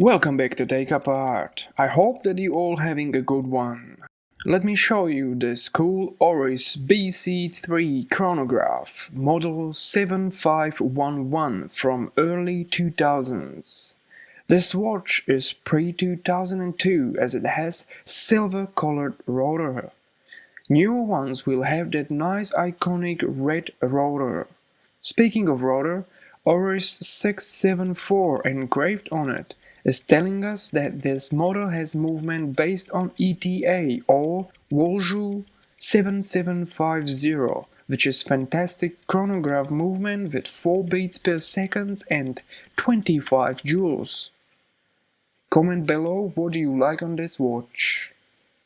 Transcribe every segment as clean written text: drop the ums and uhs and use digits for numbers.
Welcome back to TakeApart. I hope that you all having a good one. Let me show you this cool Oris BC3 chronograph, model 7511 from early 2000s. This watch is pre-2002 as it has silver-colored rotor. Newer ones will have that nice iconic red rotor. Speaking of rotor, Oris 674 engraved on it is telling us that this model has movement based on ETA or Volju 7750, which is fantastic chronograph movement with 4 beats per second and 25 joules. Comment below what do you like on this watch.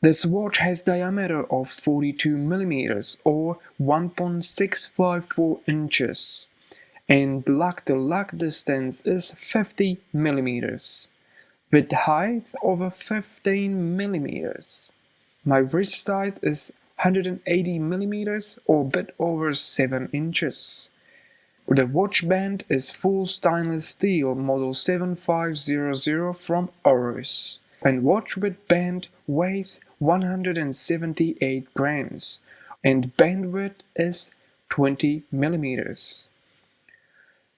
This watch has diameter of 42 mm or 1.654 inches. And lug-to-lug distance is 50 mm, with height over 15 mm. My wrist size is 180 mm or a bit over 7 inches. The watch band is full stainless steel model 7500 from Oris, and watch with band weighs 178 grams, and band width is 20 mm.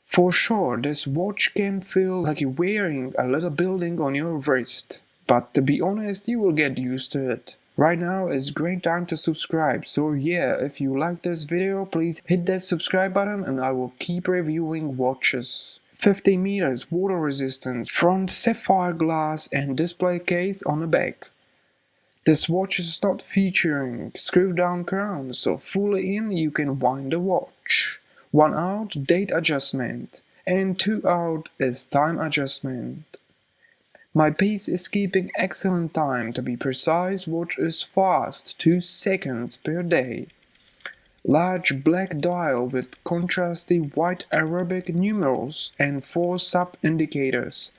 For sure, this watch can feel like you're wearing a little building on your wrist, but to be honest, you will get used to it. Right now is great time to subscribe, so yeah, if you like this video, please hit that subscribe button and I will keep reviewing watches. 50 meters water resistance, front sapphire glass and display case on the back. This watch is not featuring screw down crown, so fully in you can wind the watch. 1 out, date adjustment, and 2 out is time adjustment. My piece is keeping excellent time, to be precise, watch is fast, 2 seconds per day. Large black dial with contrasty white Arabic numerals and 4 sub-indicators.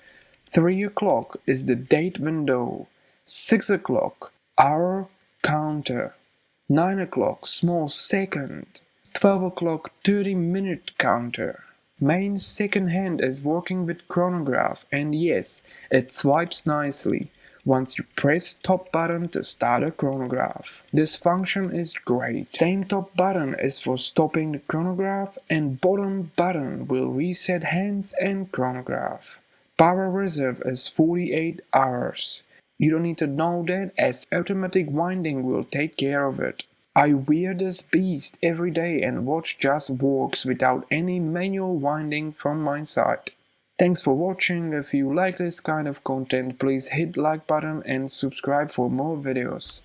3 o'clock is the date window, 6 o'clock, hour counter, 9 o'clock, small second, 12 o'clock 30-minute counter. Main second hand is working with chronograph, and yes, it swipes nicely once you press top button to start a chronograph. This function is great. Same top button is for stopping the chronograph, and bottom button will reset hands and chronograph. Power reserve is 48 hours. You don't need to know that, as automatic winding will take care of it. I wear this beast every day and watch just works without any manual winding from my side. Thanks for watching. If you like this kind of content, please hit like button and subscribe for more videos.